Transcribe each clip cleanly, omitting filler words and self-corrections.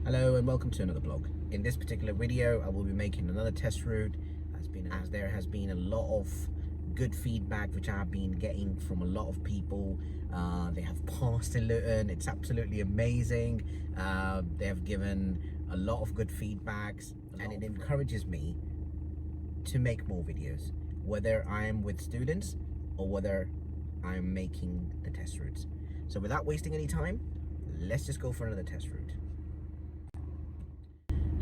Hello and welcome to another blog. In this particular video I will be making another test route as there has been a lot of good feedback which I have been getting from a lot of people. They have passed in Luton. It's absolutely amazing. They have given a lot of good feedbacks and it encourages me to make more videos, whether I am with students or whether I'm making the test routes. So without wasting any time, let's just go for another test route.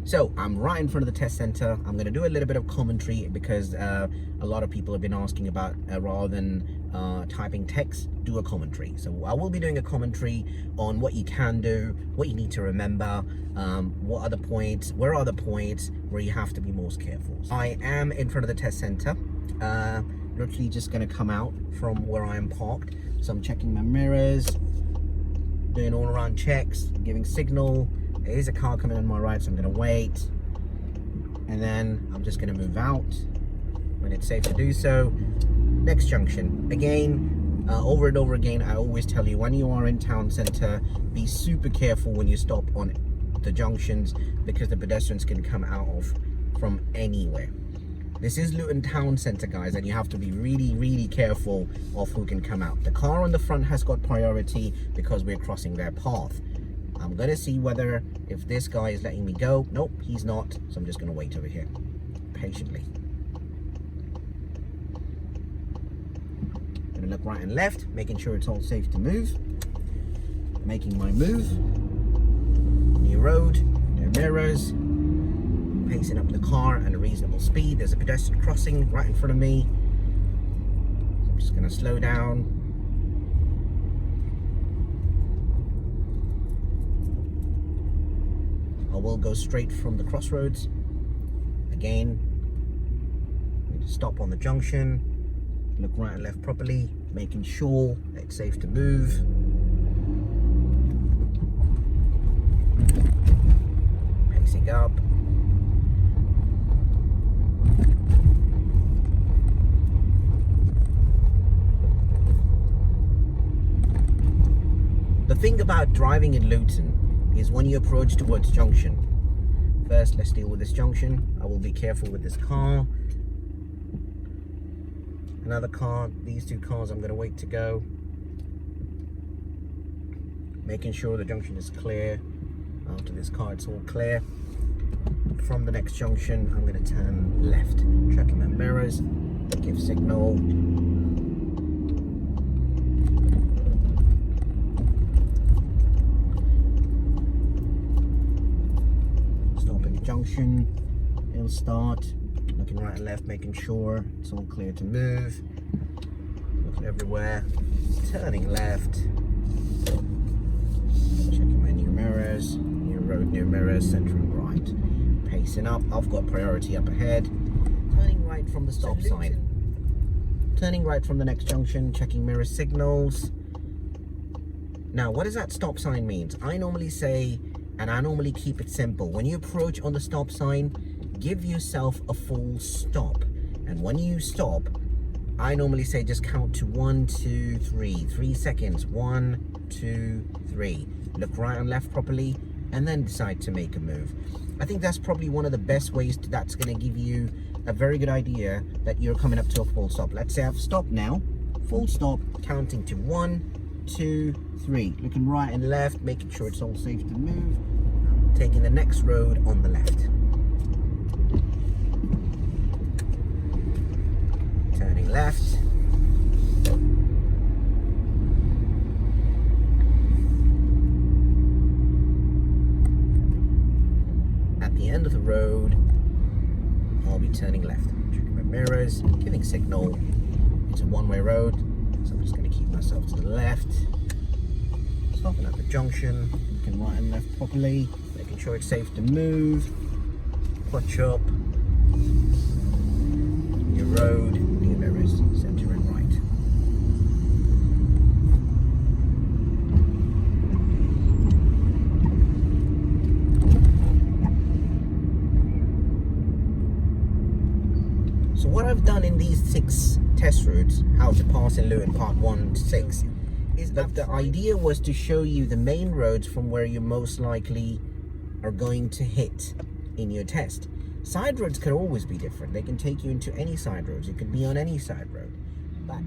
So I'm right in front of the test center. I'm going to do a little bit of commentary because a lot of people have been asking about rather than typing text, do a commentary. So I will be doing a commentary on what you can do, what you need to remember, what are the points, where are the points where you have to be most careful. I am in front of the test center, literally just going to come out from where I am parked. So I'm checking my mirrors, doing all around checks, giving signal. There is a car coming on my right, so I'm going to wait, and then I'm just going to move out when it's safe to do so. Next junction. Again, over and over again, I always tell you, when you are in town centre, be super careful when you stop on the junctions because the pedestrians can come out of from anywhere. This is Luton town centre, guys, and you have to be really careful of who can come out. The car on the front has got priority because we're crossing their path. I'm gonna see whether if this guy is letting me go. Nope, he's not, so I'm just gonna wait over here patiently. Gonna look right and left, making sure it's all safe to move. Making my move. New road, no mirrors. Pacing up the car at a reasonable speed. There's a pedestrian crossing right in front of me, so I'm just gonna slow down. I will go straight from the crossroads. Again, need to stop on the junction, look right and left properly, making sure that it's safe to move. Pacing up. The thing about driving in Luton is when you approach towards junction. First, let's deal with this junction. I will be careful with this car. Another car, these two cars I'm gonna wait to go. Making sure the junction is clear. After this car, it's all clear. From the next junction, I'm gonna turn left. Checking my mirrors, give signal. Junction, it'll start. Looking right and left, making sure it's all clear to move. Looking everywhere, turning left. Checking my new mirrors, new road, new mirrors, centering right. Pacing up, I've got priority up ahead. Turning right from the stop sign. Turning right from the next junction, checking mirror signals. Now, what does that stop sign mean? I normally say, and I normally keep it simple. When you approach on the stop sign, give yourself a full stop. And when you stop, I normally say just count to 1, 2, 3. 3 seconds. 1, 2, 3. Look right and left properly, and then decide to make a move. I think that's probably one of the best ways that's going to give you a very good idea that you're coming up to a full stop. Let's say I've stopped now. Full stop, counting to 1, 2, 3. Looking right and left, making sure it's all safe to move. Taking the next road on the left. Turning left. At the end of the road, I'll be turning left. Checking my mirrors, giving signal. It's a one-way road. So I'm just going to keep myself to the left. Stopping at the junction, looking right and left properly, making sure it's safe to move. Clutch up. New road, new mirrors, centre and right. So what I've done in these 6 test routes, how to pass in Luton part 1 to 6, is that the idea was to show you the main roads from where you're most likely are going to hit in your test. Side roads can always be different. They can take you into any side roads. You could be on any side road. But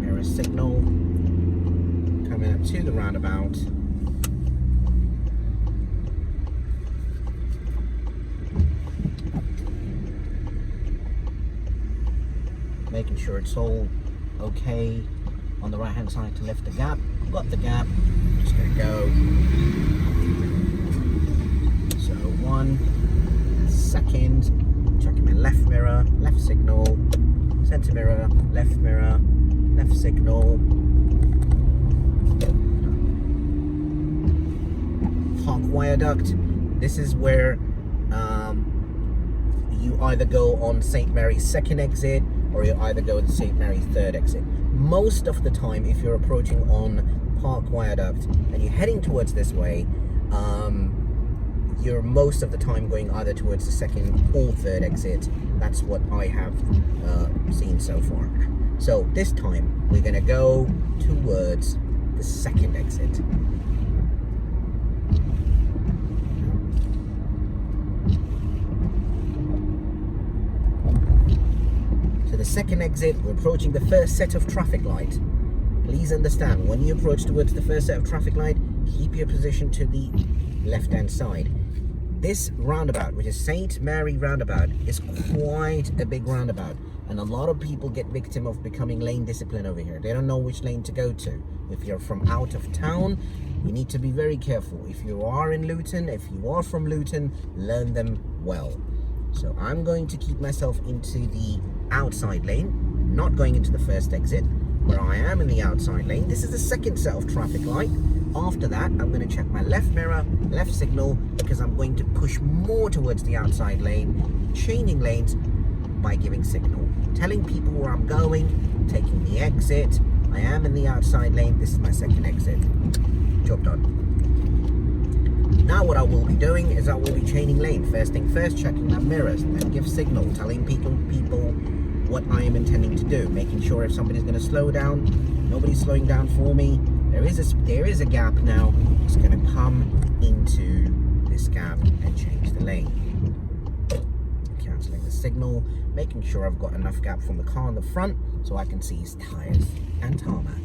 mirror signal coming up to the roundabout. Making sure it's all okay on the right hand side to lift the gap. Got the gap, just gonna go. So 1 second, checking my left mirror, left signal, center mirror, left signal. Park viaduct. This is where you either go on St. Mary's second exit or you either go to St. Mary's third exit. Most of the time, if you're approaching on Park Viaduct and you're heading towards this way, you're most of the time going either towards the second or third exit. That's what I have seen so far. So this time, we're gonna go towards the second exit. The second exit, we're approaching the first set of traffic light. Please understand, when you approach towards the first set of traffic light, keep your position to the left hand side. This roundabout, which is St. Mary roundabout, is quite a big roundabout, and a lot of people get victim of becoming lane discipline over here. They don't know which lane to go to. If you're from out of town, you need to be very careful. If you are in Luton, if you are from Luton, learn them well. So I'm going to keep myself into the outside lane, not going into the first exit, where I am in the outside lane. This is the second set of traffic light. After that, I'm going to check my left mirror, left signal, because I'm going to push more towards the outside lane, changing lanes by giving signal, telling people where I'm going, taking the exit. I am in the outside lane. This is my second exit. Job done. Now what I will be doing is I will be chaining lane. First thing first, checking my mirrors, then give signal, telling people what I am intending to do, making sure if somebody's going to slow down, nobody's slowing down for me. There is a gap now. It's going to come into this gap and change the lane. Cancelling the signal, making sure I've got enough gap from the car in the front so I can see his tires and tarmac.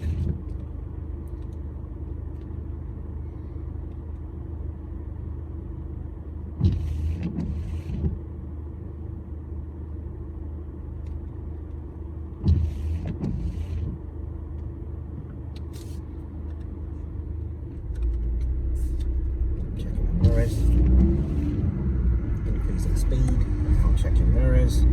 Increasing speed, I'm checking mirrors.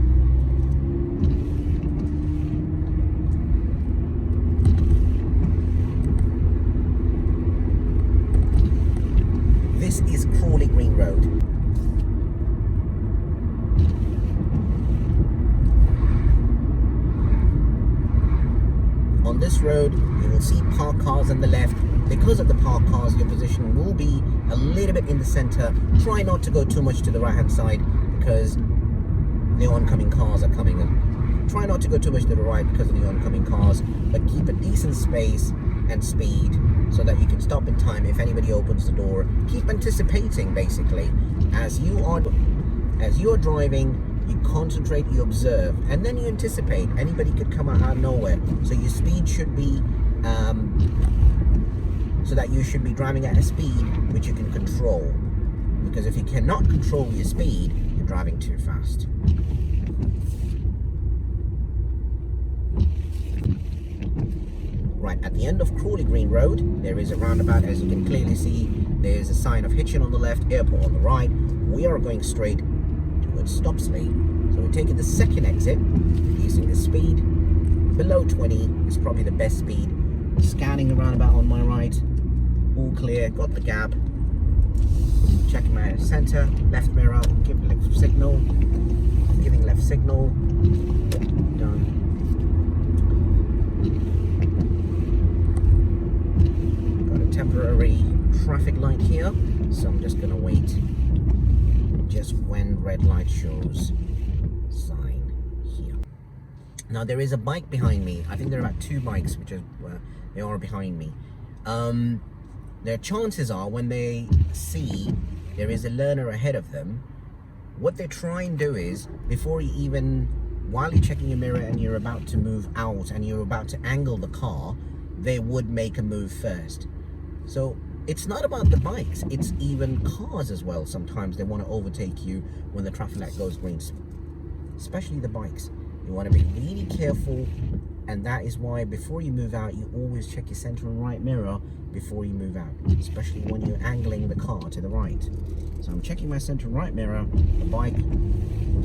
This is Crawley Green Road. On this road, you will see parked cars on the left. Because of the parked cars, your position will be a little bit in the center. Try not to go too much to the right hand side because the oncoming cars are coming in. Try not to go too much to the right because of the oncoming cars, but keep a decent space and speed so that you can stop in time if anybody opens the door. Keep anticipating, basically. As you are driving, you concentrate, you observe, and then you anticipate. Anybody could come out of nowhere. So your speed should be so that you should be driving at a speed which you can control. Because if you cannot control your speed, you're driving too fast. Right, at the end of Crawley Green Road, there is a roundabout. As you can clearly see, there's a sign of Hitchin on the left, airport on the right. We are going straight towards Stopsley. So we're taking the second exit, reducing the speed. Below 20 is probably the best speed. Scanning the roundabout on my right. All clear, got the gap. Checking my center, left mirror, giving left signal. Giving left signal. Done. Temporary traffic light here, so I'm just gonna wait just when red light shows sign here. Now there is a bike behind me. I think there are about 2 bikes which are they are behind me. Their chances are when they see there is a learner ahead of them, what they try and do is, before you even, while you're checking your mirror and you're about to move out and you're about to angle the car, they would make a move first. So it's not about the bikes, it's even cars as well. Sometimes they want to overtake you when the traffic light goes green, especially the bikes. You want to be really careful, and that is why before you move out, you always check your center and right mirror before you move out, especially when you're angling the car to the right. So I'm checking my center and right mirror. The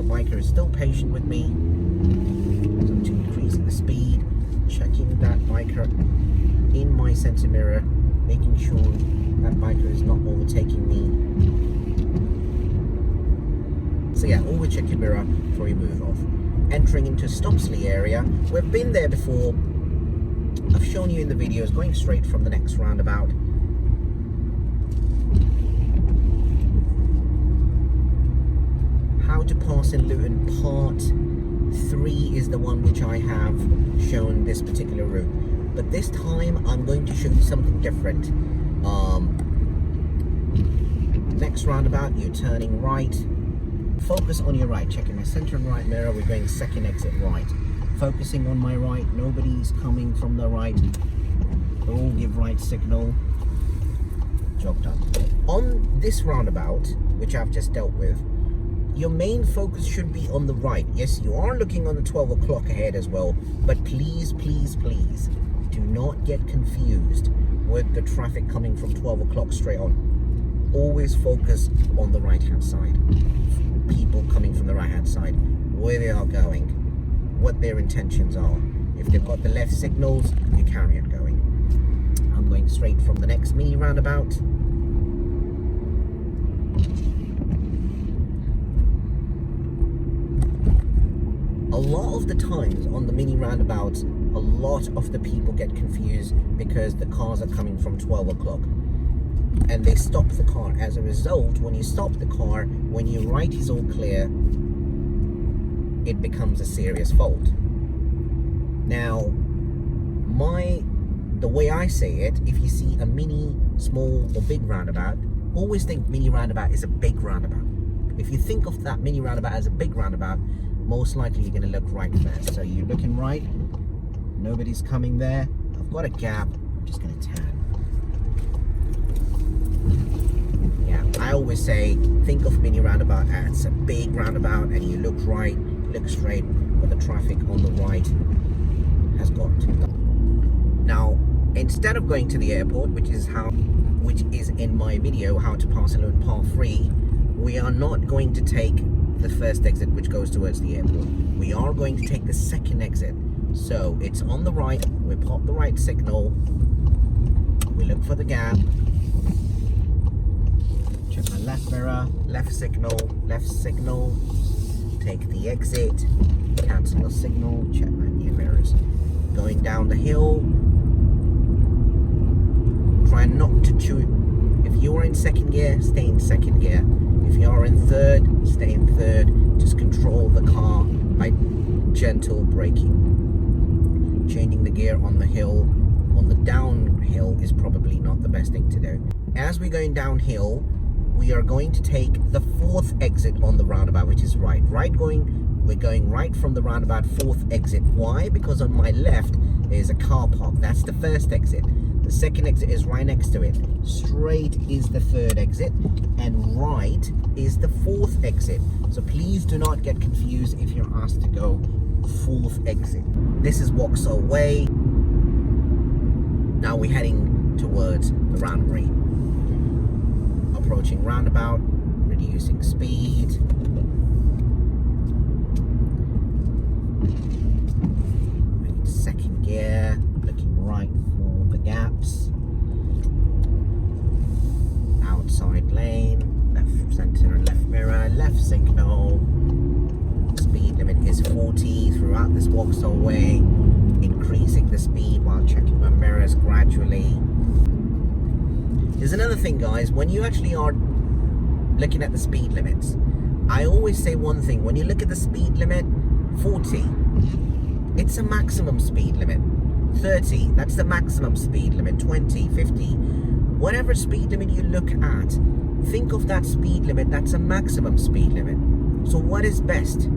biker is still patient with me. So I'm increasing the speed, checking that biker in my center mirror, making sure that biker is not overtaking me. So yeah, always check your mirror before you move off. Entering into Stopsley area. We've been there before. I've shown you in the videos, going straight from the next roundabout. How to pass in Luton, part 3 is the one which I have shown this particular route. But this time I'm going to show you something different. Next roundabout, you're turning right. Focus on your right, checking my center and right mirror. We're going second exit right. Focusing on my right, nobody's coming from the right. All give right signal. Job done. On this roundabout, which I've just dealt with, your main focus should be on the right. Yes, you are looking on the 12 o'clock ahead as well, but please, please, please do not get confused with the traffic coming from 12 o'clock straight on. Always focus on the right hand side. People coming from the right hand side, where they are going, what their intentions are. If they've got the left signals, you carry on going. I'm going straight from the next mini roundabout. A lot of the times on the mini roundabouts, a lot of the people get confused because the cars are coming from 12 o'clock. And they stop the car. As a result, when you stop the car, when your right is all clear, it becomes a serious fault. Now, the way I say it, if you see a mini, small or big roundabout, always think mini roundabout is a big roundabout. If you think of that mini roundabout as a big roundabout, most likely you're going to look right first. So you're looking right, nobody's coming there, I've got a gap, I'm just going to turn. I always say, think of mini roundabout as a big roundabout, and you look right, look straight, but the traffic on the right has got to go. Now, instead of going to the airport, which is in my video, how to pass Luton part 3, we are not going to take the first exit which goes towards the airport. We are going to take the second exit. So it's on the right, we pop the right signal, we look for the gap, check my left mirror, left signal, take the exit, cancel the signal, check my near mirrors. Going down the hill, try not to chew. If you are in second gear, stay in second gear. If you are in third, stay in third. Just control the car by gentle braking. Changing the gear on the hill, on the downhill is probably not the best thing to do. As we're going downhill, we are going to take the 4th exit on the roundabout, which is right. We're going right from the roundabout, 4th exit. Why? Because on my left is a car park. That's the 1st exit. The 2nd exit is right next to it. Straight is the 3rd exit, and right is the 4th exit. So please do not get confused if you're asked to go 4th exit. This is Vauxhall Way. Now we're heading towards the Roundbury. Approaching roundabout, reducing speed. Second gear, looking right for the gaps. Outside lane, left center and left mirror, left signal. Speed limit is 40 throughout this Vauxhall Way. Increasing the speed while checking my mirrors gradually. There's another thing, guys, when you actually are looking at the speed limits, I always say one thing: when you look at the speed limit, 40, it's a maximum speed limit. 30, that's the maximum speed limit. 20, 50, whatever speed limit you look at, think of that speed limit, that's a maximum speed limit. So what is best?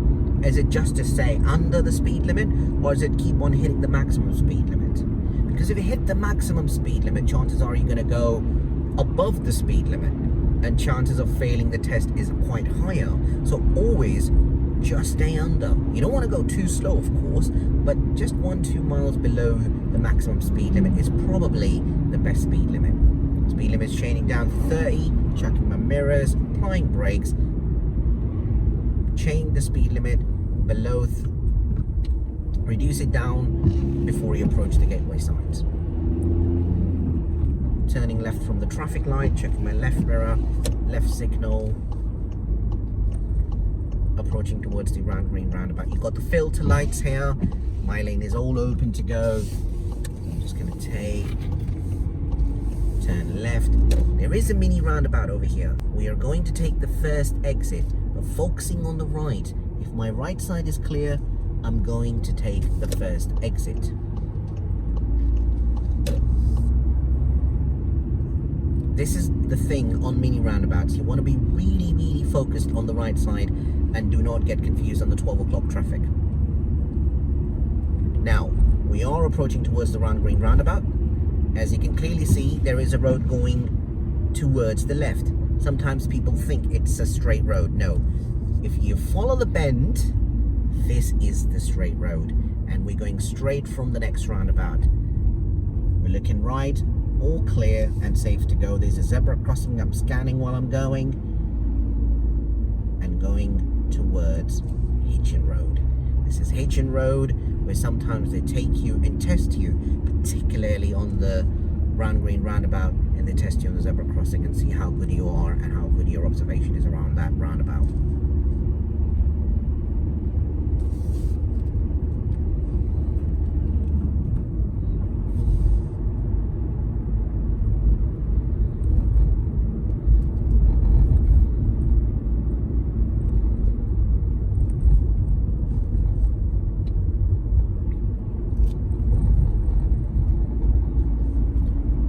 Is it just to stay under the speed limit, or is it keep on hitting the maximum speed limit? Because if you hit the maximum speed limit, chances are you're going to go above the speed limit, and chances of failing the test is quite higher. So always just stay under. You don't want to go too slow, of course, but just 1-2 miles below the maximum speed limit is probably the best speed limit. Speed limit is chaining down 30, checking my mirrors, applying brakes, chain the speed limit below, reduce it down before you approach the gateway signs. Turning left from the traffic light, checking my left mirror, left signal, approaching towards the round green roundabout. You've got the filter lights here. My lane is all open to go. I'm just going to turn left. There is a mini roundabout over here. We are going to take the first exit, but focusing on the right. If my right side is clear, I'm going to take the first exit. This is the thing on mini roundabouts. You want to be really, really focused on the right side and do not get confused on the 12 o'clock traffic. Now, we are approaching towards the round green roundabout. As you can clearly see, there is a road going towards the left. Sometimes people think it's a straight road. No. If you follow the bend, this is the straight road. And we're going straight from the next roundabout. We're looking right, all clear and safe to go. There's a zebra crossing. I'm scanning while I'm going. And going towards Hitchin Road. This is Hitchin Road, where sometimes they take you and test you, particularly on the round green roundabout, and they test you on the zebra crossing and see how good you are and how good your observation is around that roundabout.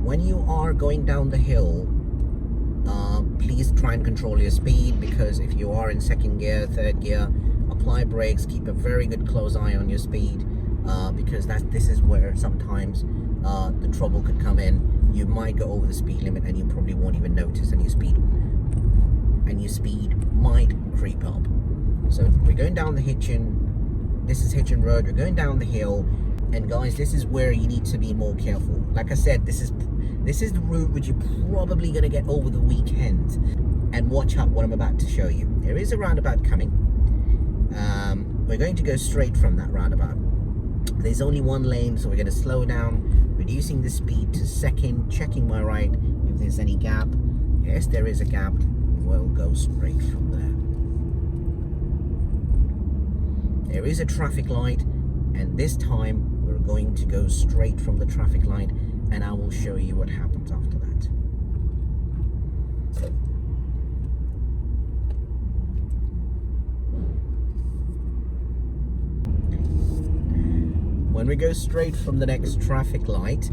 When you are going down the hill, please try and control your speed, because if you are in second gear, third gear, apply brakes, keep a very good close eye on your speed, because this is where sometimes the trouble could come in. You might go over the speed limit and you probably won't even notice, and your speed might creep up. So we're going down the Hitchin. This is Hitchin Road. We're going down the hill, and guys, this is where you need to be more careful. Like I said, this is the route which you're probably going to get over the weekend. And watch out what I'm about to show you. There is a roundabout coming. We're going to go straight from that roundabout. There's only one lane, so we're going to slow down, reducing the speed to second, checking my right if there's any gap. Yes, there is a gap. We'll go straight from there. There is a traffic light, and this time we're going to go straight from the traffic light, and I will show you what happens after that. When we go straight from the next traffic light,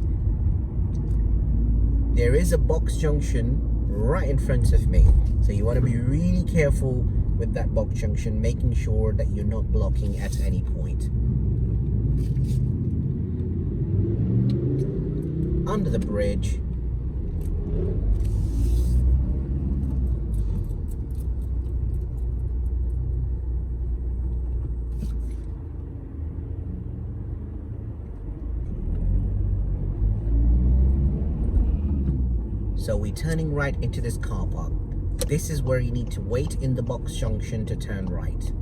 there is a box junction right in front of me. So you want to be really careful with that box junction, making sure that you're not blocking at any point. Under the bridge. So we're turning right into this car park. This is where you need to wait in the box junction to turn right.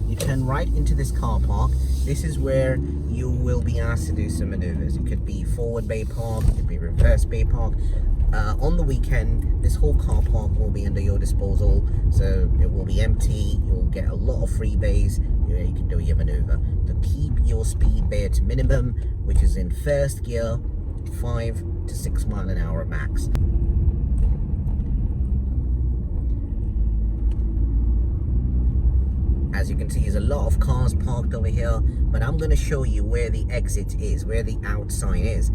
You turn right into this car park. This is where you will be asked to do some maneuvers. It could be forward bay park, it could be reverse bay park. On the weekend, this whole car park will be under your disposal, so it will be empty. You'll get a lot of free bays where you can do your maneuver. To keep your speed bay to minimum, which is in first gear, 5 to 6 miles an hour max. As you can see, there's a lot of cars parked over here, but I'm going to show you where the exit is, where the out sign is.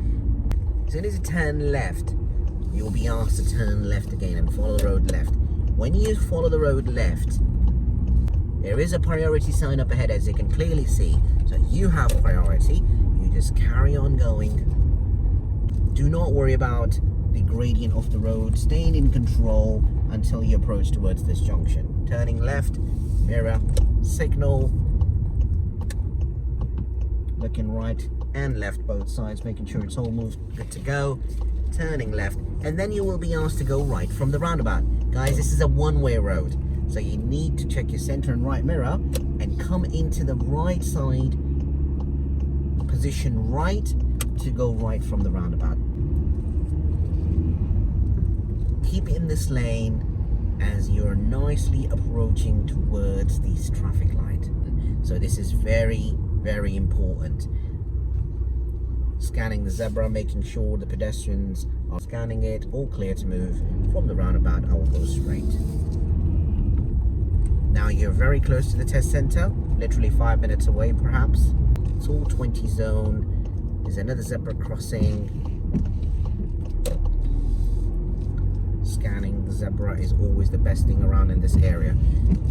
As soon as you turn left, you'll be asked to turn left again and follow the road left. When you follow the road left, there is a priority sign up ahead, as you can clearly see. So you have priority. You just carry on going. Do not worry about the gradient of the road. Staying in control until you approach towards this junction. Turning left, mirror, signal. Looking right and left both sides, making sure it's all moved, good to go. Turning left, and then you will be asked to go right from the roundabout. Guys, this is a one-way road, so you need to check your center and right mirror and come into the right side, position right to go right from the roundabout. Keep in this lane as you're nicely approaching towards this traffic light. So this is very, very important. Scanning the zebra, making sure the pedestrians are scanning it, all clear to move. From the roundabout, I will go straight. Now you're very close to the test center, literally 5 minutes away perhaps. It's all 20 zone. There's another zebra crossing. Scanning the zebra is always the best thing around in this area.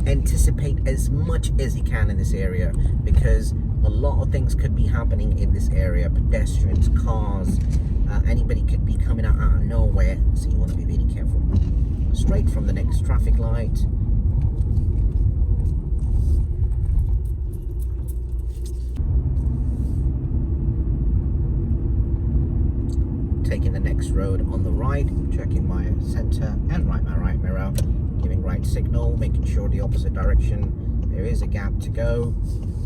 Anticipate as much as you can in this area, because a lot of things could be happening in this area. Pedestrians, cars, anybody could be coming out of nowhere, so you want to be really careful. Straight from the next traffic light. Taking the next road on the right, checking my center and my right mirror, giving right signal, making sure the opposite direction there is a gap to go,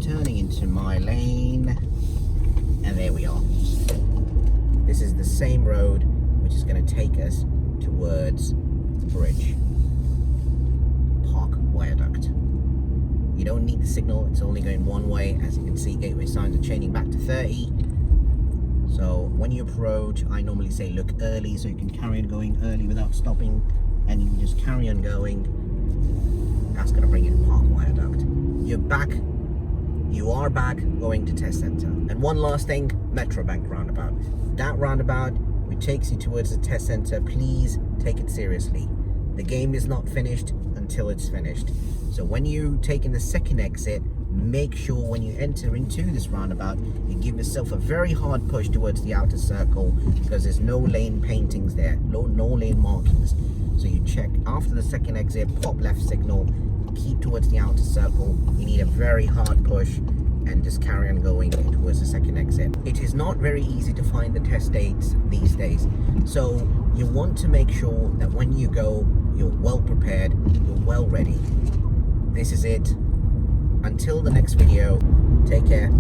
turning into my lane, and there we are. This is the same road which is going to take us towards the bridge. Park Viaduct. You don't need the signal, it's only going one way. As you can see, gateway signs are changing back to 30. So when you approach, I normally say look early, so you can carry on going early without stopping, and you can just carry on going. That's going to bring you to Park Viaduct. You're back. You are back going to test center. And one last thing, Metro Bank roundabout. That roundabout which takes you towards the test center, please take it seriously. The game is not finished until it's finished. So when you take in the second exit, make sure when you enter into this roundabout, you give yourself a very hard push towards the outer circle, because there's no lane paintings there, no lane markings. So you check after the second exit, pop left signal, keep towards the outer circle. You need a very hard push and just carry on going towards the second exit. It is not very easy to find the test dates these days. So you want to make sure that when you go, you're well prepared, you're well ready. This is it. Until the next video, take care.